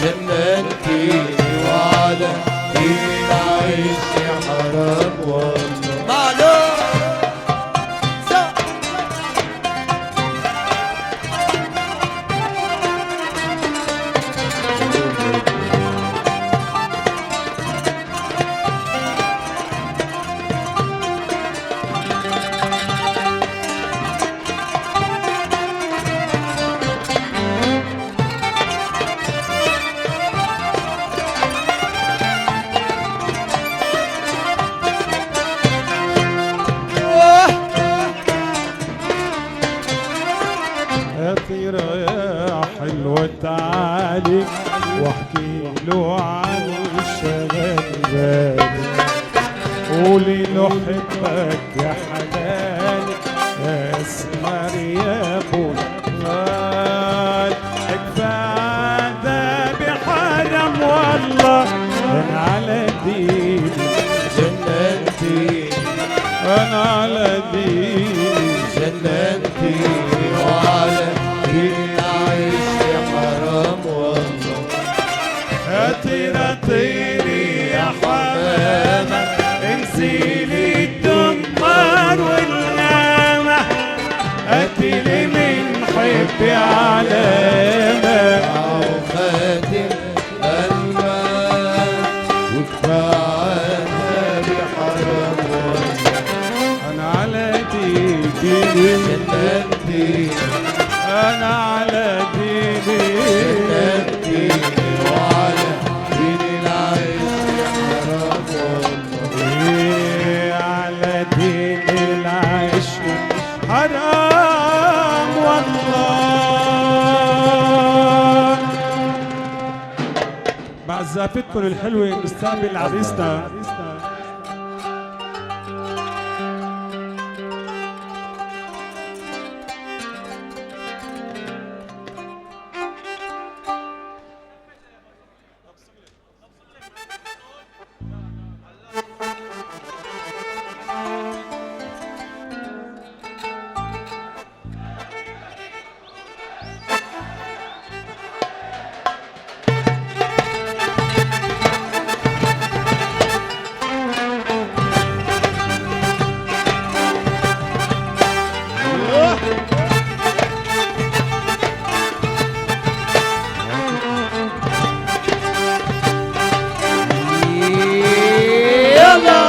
جننتيني وعلى ديني نعيش يا حرام والله معلوم طيرة يا حلوة تعالي واحكي له عن شغل بالي قولي له حبك يا حلالي اسمر يا ابو الغال كفاية ده بحرم والله انا على ديني جننتيني انا على ديني جننتيني وعلى ديني نعيش يا حرام والله طيرة طيري يا حمامة انسيلي الدمار والنامة قتلي من حبي علامة أو خاتم المال وكفاية بحرام والله أنا على ديني جننتيني أنا على ديني جننتيني وعلى ديني نعيش يا حرام والله على ديني العشق حرام والله مع زافتكم الحلوة نستقبل عريسنا يلا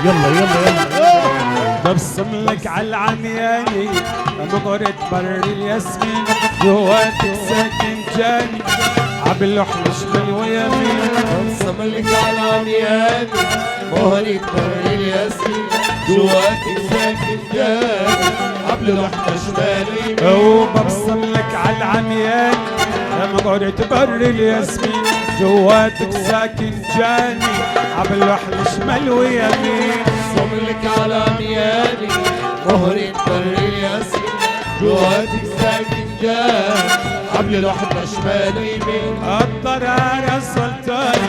يلا يلا ببصم لك على العمياني نظرة بر الياسمين جواتك ساكن جاني عبلوح شمال ويمين ببصم لك على العمياني مهرة بر الياسمين جواتك ساكن جاني عبلوح شمال ويمين وببصم لك على العمياني مغرة بر الياسمين، جواتك ساكن جاني عبالوحل شمال ويمين. صملك على مياني مهرة بر الياسمين، جواتك ساكن جاني قبل الوحدة شمال يمين. الطرارة السلطان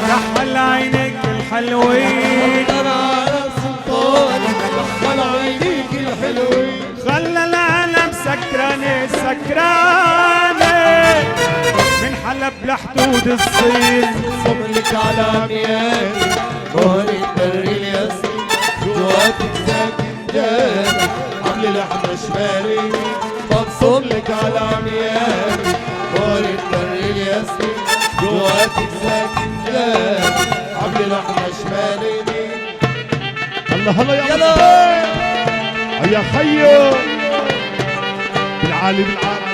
كحل عينيك الحلوين، الطرارة السلطان كحل عينيك الحلوين، خلى العالم سكرانة سكرانة من حلب لحدود الصين. صملك على مياني مهرة بر الياسمين، جواتك ساكن جاني قبل الوحدة شمال يمين. صملك على مياني مهرة بر الياسمين، جواتك ساكن جاني قبل الوحدة شمال يمين. الله الله يا يلا يا خيو بالعالي بالعالي.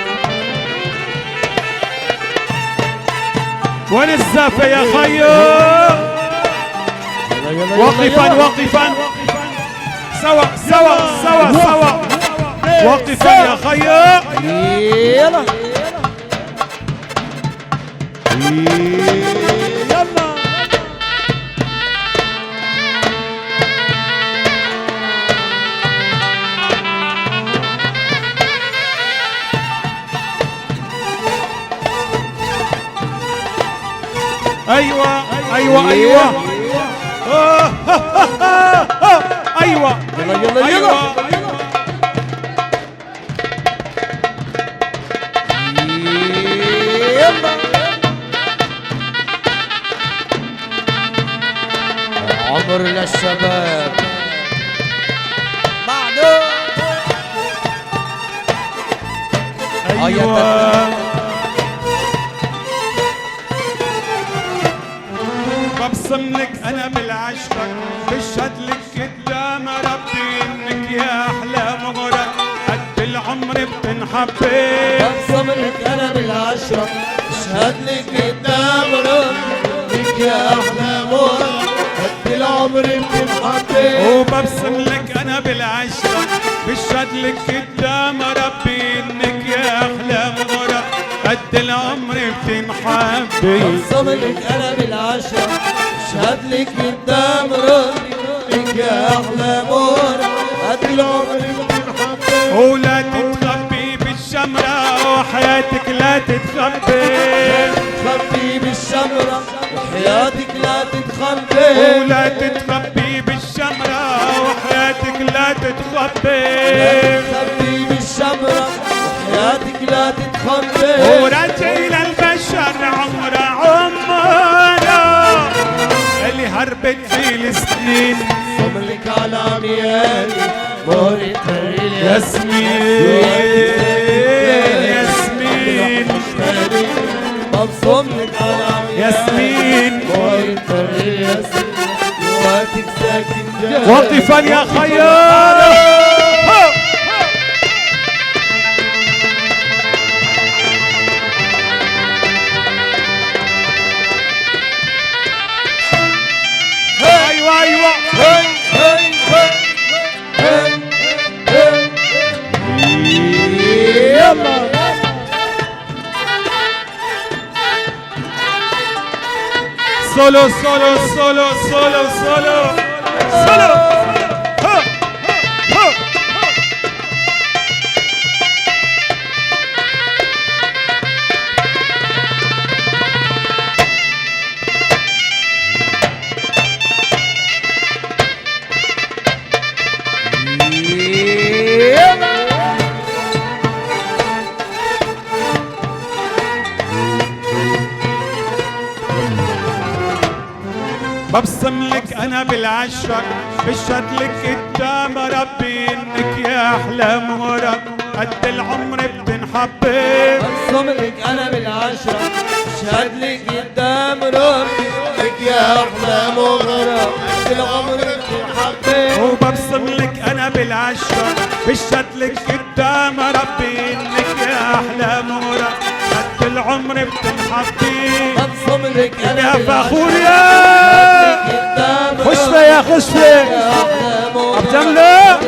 وين الزافة يا خيو؟ وقفا وقفا سوا سوا سوا سوا وقفا يا خيو. يلا يلا ايوه ايوه ايوه ايوه يلا يلا ايوه يلا عمر للشباب معلوم. ايوه ببصم لك انا بالعشرة، بشهد لك قدام ربي انك يا احلى مغرى قد العمر بتنحبي. بقسم لك انا بالعشرة، اشهد لك قدام ربك يا احلى مرة قد العمر بتنحبي. وببصم لك انا بالعشرة، بشهد لك قدام ربي انك يا احلى مغرى قد العمر بتنحبي. بقسم لك انا بالعشرة، اشهد لك قدام ربك يا احلى مرة قد العمر بتنحبي. ولا تتخبي بالشمرة وحياتك لا تتخبي، تخبي بالشمرة وحياتك لا تتخبي. ولا تتخبي بالشمرة وحياتك لا تتخبي. تخبي بالشمرة وحياتك لا تتخبي. ورجل البشر عمره عمره اللي هربت فلسطين. صملك على مياني مهرة بر ياسمين ياسمين مبصوم لك على ياسمين مهرة بر الياسمين، جواتك ساكن جاني. وقفا يا خيار. ايوه ايوه هي هي هي هي هي. يلا سولو سولو سولو سولو سولو سولو. ها ها ببصم لك انا بالعشرة، بشهد لك قدام ربي انك يا احلى مغرب قد العمر بتنحبي. بقسم لك انا بالعشرة، اشهد لك قدام ربي لك يا احلى مغرب قد العمر بتنحبي. وببصم لك انا بالعشرة، بشهد لك قدام ربي انك يا احلى مغرب قد العمر بتنحبي. بقسم لك انا يا فخور بالعشرة، يا خشفة يا خشفة بجملة.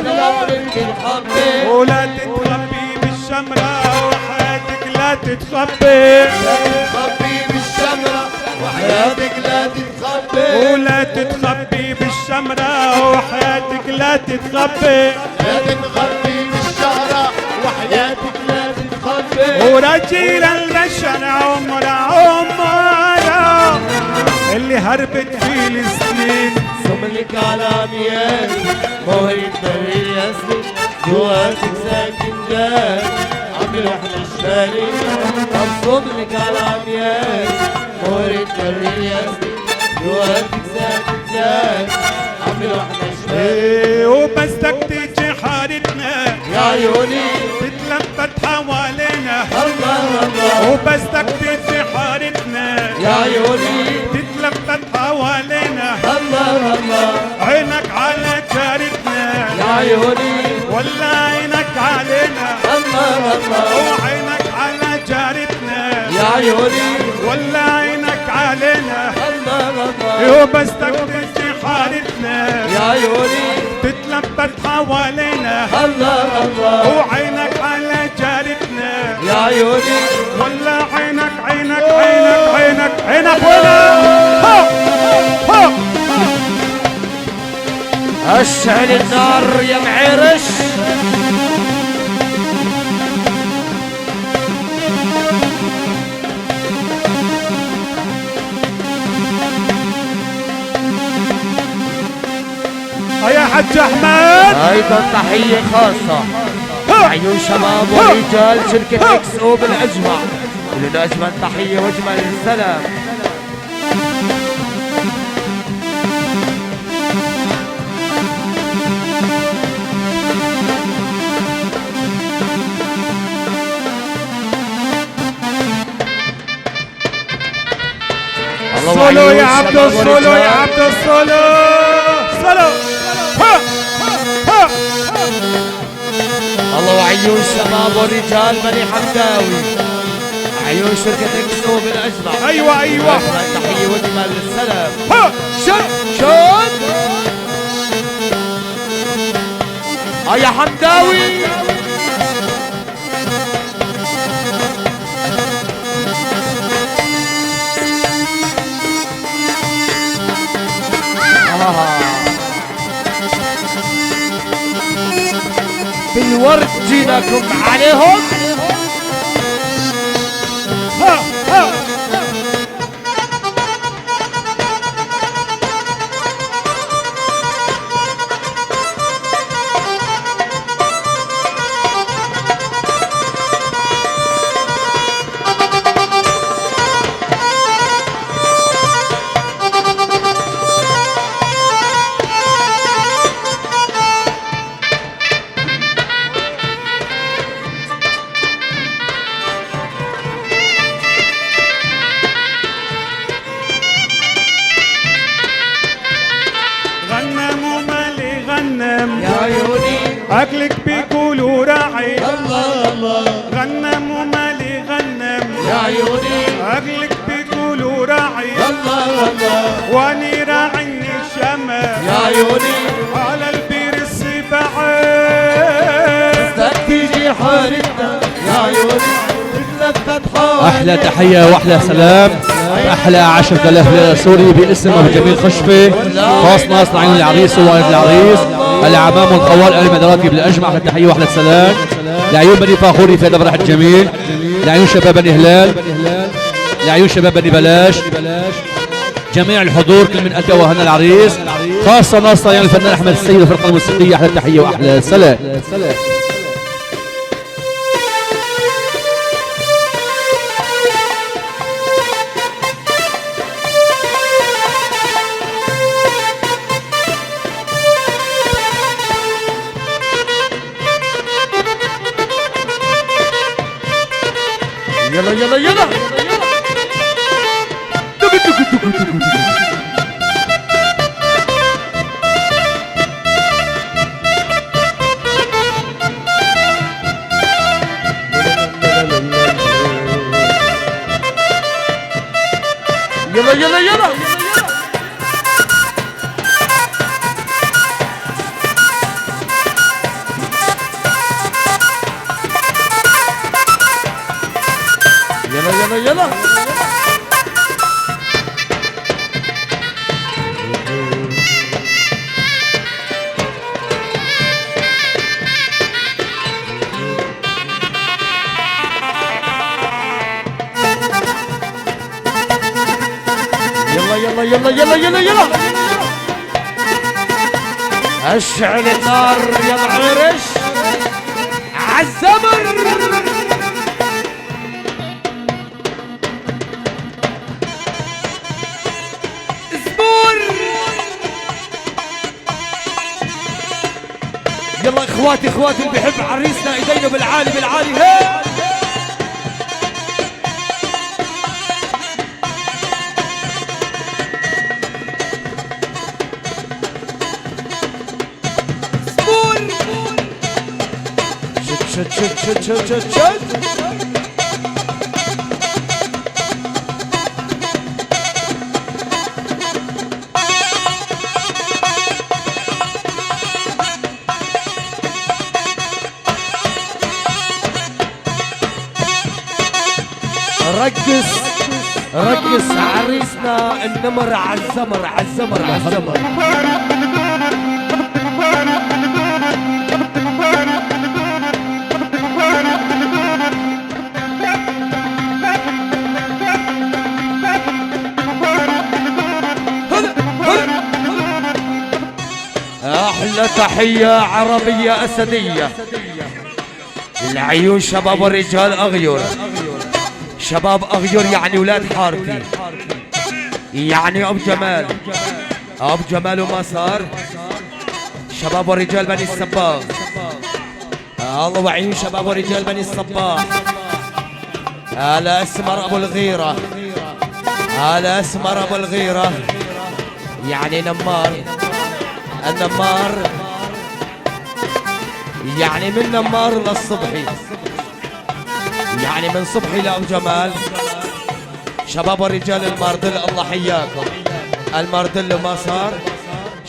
ولا تتخبي بالشمرة وحياتك لا تتخبي. تتخبي تتخبي بالشمرة وحياتك لا تتخبي ولا تتخبي بالشمرة وحياتك لا تتخبي لا تتخبي بالشهرة وحياتك لا تتخبي ورجيل البشر عمره اللي هربت فيه السنين صملك على مياه مهر الدري يسري جواتك ساكن جاك عمي واحنا شمالي صملك على مياه مهر الدري يسري جواتك ساكن جاك عمي واحنا شمالي وبستك تيجي حارتنا يا عيوني تتلفت حوالينا الله الله وبستك تيجي حارتنا يا عيوني تتلفت حوالينا الله الله عينك على جارتنا يا عيوني ولا عينك علينا الله الله وعينك على جارتنا يا عيوني ولا عينك علينا الله الله وبستك تيجي حارتنا يا عيوني تتلفت حوالينا الله الله وعينك على جارتنا يا عيوني ولا عينك عينك عينك عينك عينك ولا اشعل النار يا معرش يا حج احمد ايضا تحية خاصة عيون شباب ورجال شركة اكس او بالاجمع لنا اجمل تحية واجمل سلام صولو يا عبدو صولو يا عبدو صولو صولو الله وعيون شباب ورجال بني حمداوي عيون شركة اكسو بالاجمع ايوه ايوه اجمل تحية واجمل السلام شد يا حمداوي بالورد جيناكم عليهم اكلك بيقولوا راعي الله الله غنم ومالي غنم يا عيوني اكلك بيقولوا راعي الله الله واني راعي الشمع يا عيوني على البير السباعي بدك تيجي حارتنا يا عيوني احلى تحيه واحلى سلام احلى 10,000 سوري باسم ابو جميل خشفه خاص ناس لعيون العريس ووالد العريس العمام والخوال اهل المدراتي بالاجمع. احلى تحيه واحلى سلام لعيون بني فاخوري في دبر الجميل، لعيون شباب بني هلال، لعيون شباب بني بلاش، جميع الحضور كل من اتى وهنا العريس، خاصه ناصر يعني الفنان احمد السيد والفرقه الموسيقيه. احلى تحيه واحلى سلام. يلا يلا يلا يلا يلا يلا يلا يلا يلا يلا يلا يلا اشعل النار يا العرش عالزمر زبور يلا اخواتي اخواتي اللي بيحب عريسنا ايدينا بالعالي بالعالي هي شد شد شد شد شد شد رقص رقص عريسنا النمر عالزمر عالزمر عالزمر أحلى تحية عربية أسدية العيون شباب والرجال أغير شباب أغير يعني ولاد حارتي يعني أبو جمال أبو جمال وما صار شباب ورجال بني الصباغ الله وعيون شباب ورجال بني الصباح على أسمر أبو الغيرة على أسمر أبو الغيرة يعني نمار النمار يعني من نمار للصبحي يعني من صبحي لأبو جمال شباب ورجال الماردل الله حياكم الماردل ما صار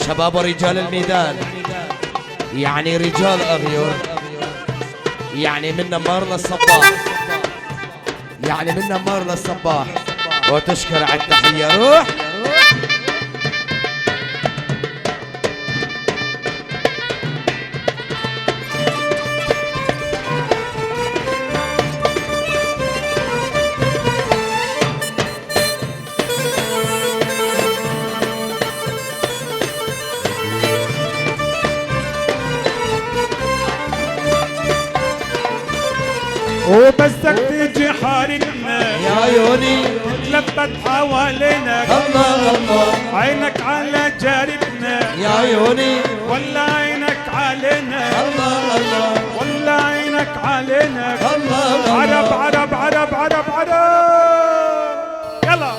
شباب ورجال الميدان يعني رجال أغير يعني من نمار للصباح يعني من نمار للصباح وتشكر على التحية روح وبسك تجي حارتنا يا عيوني تلفت حوالينا الله الله عينك على جاربنا يا عيوني ولا عينك علينا الله الله ولا عينك علينا الله عرب عرب عرب عرب عرب يلا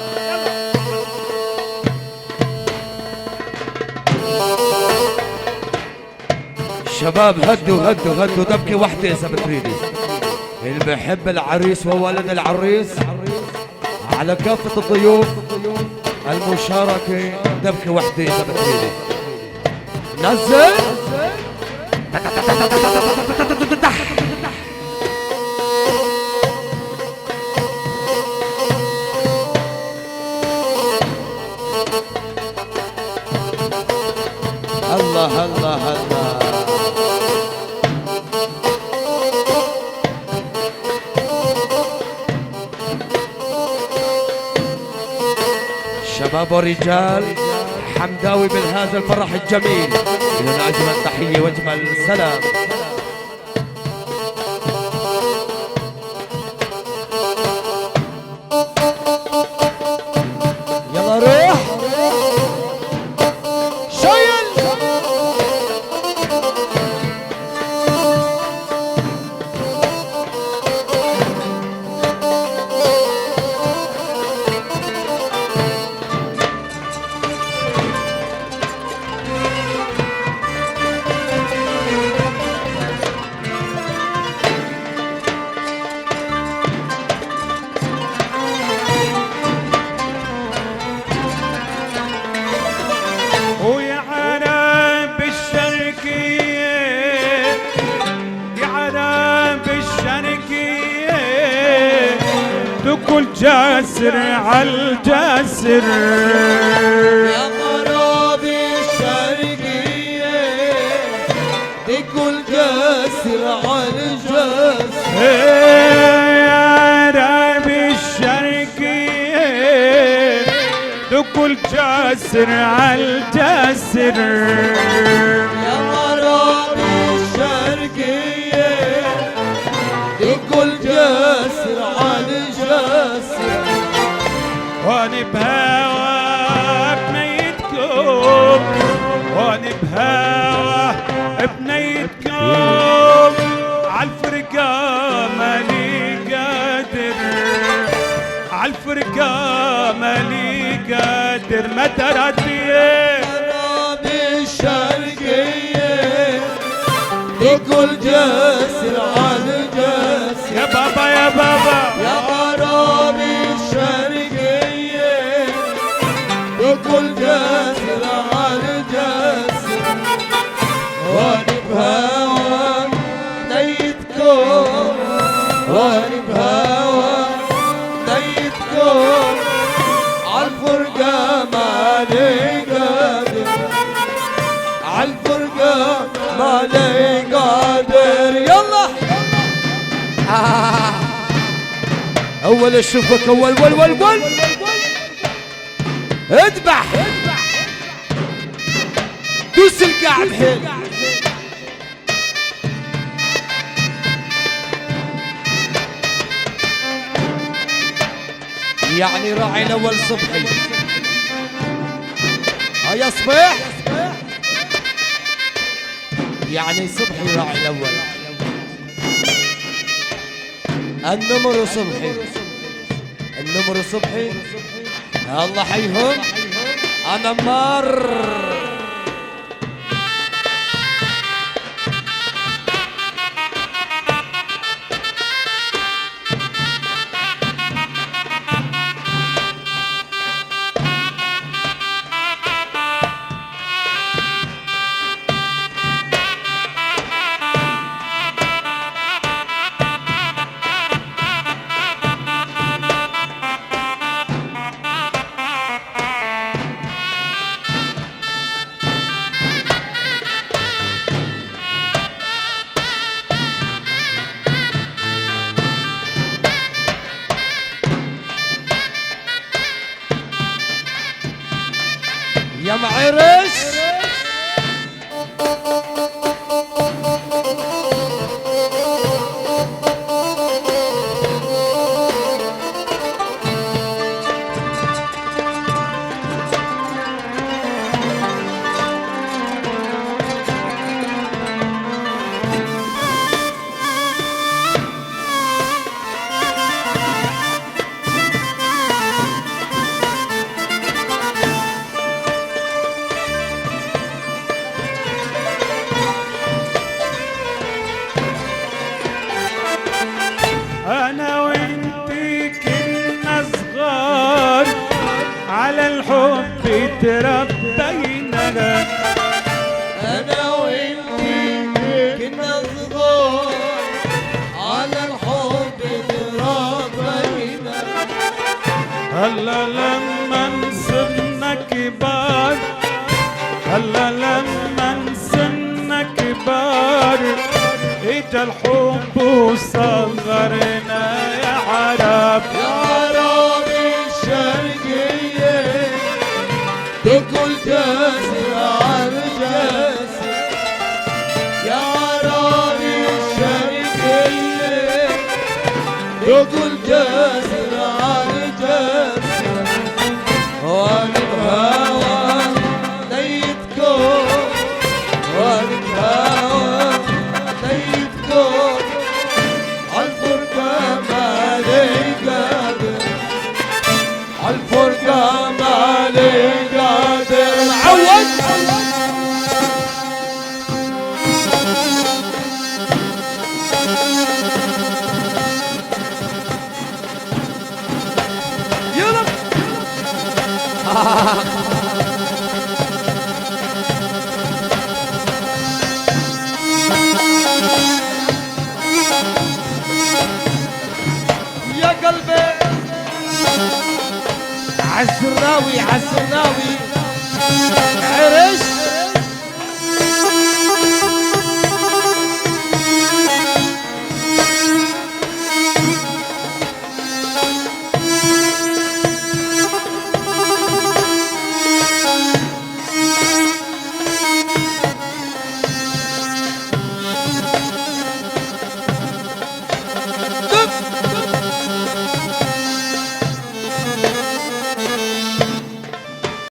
شباب هدوا هدوا هدوا دبكة وحدة إذا بتريدي اللي بحب العريس وولد العريس على كافة الضيوف المشاركة دبكة وحدة إذا بتريدي نزل الله الله الله شباب ورجال حمداوي بهذا الفرح الجميل لنا أجمل تحية وأجمل سلام يلا روح شايل تقول جاسر عالجاسر يا غرابي الشرقية تقول جاسر عالجاسر يا رابي الشرقية تقول جاسر عالجاسر يا غرابي الشرقية تقول جاسر عالجاسر واني بهوا بنيتكم واني بهوا بنيتكم عالفرقة مالي قادر عالفرقة مالي قادر ما ترديه غرابي الشرقية تقول جاسر عالجاسر يا بابا يا بابا يا غرابي الشرقية تقول جاسر عالجاسر واني بهوا نيتكم واني بهوا نيتكم عالفرقة مالي قادر عالفرقة مالي قادر يلا اول اشوفك اول ول اذبح دوس القاع بحيل يعني راعي الاول صبحي يا صبيح يعني صبحي راعي الاول النمر صبحي النمر صبحي الله حيهم انا مر يا معرش انا وانتي كنا صغار على الحب تربينا انا وانتي كنا صغار على الحب تربينا هلا لما صرنا كبار هلا لما صرنا كبار اجا الحب وصغرنا يا عرب يا عربي الشرقية تقول جاسر عالجاسر يا عربي الشرقية تقول جاسر عالجاسر وانا بهوا نيتكم وانا بهوا نيتكم عالفرقة مالي قادر عالفرقة مالي قادر عود يلا يا قلبي الناوي عسلناوي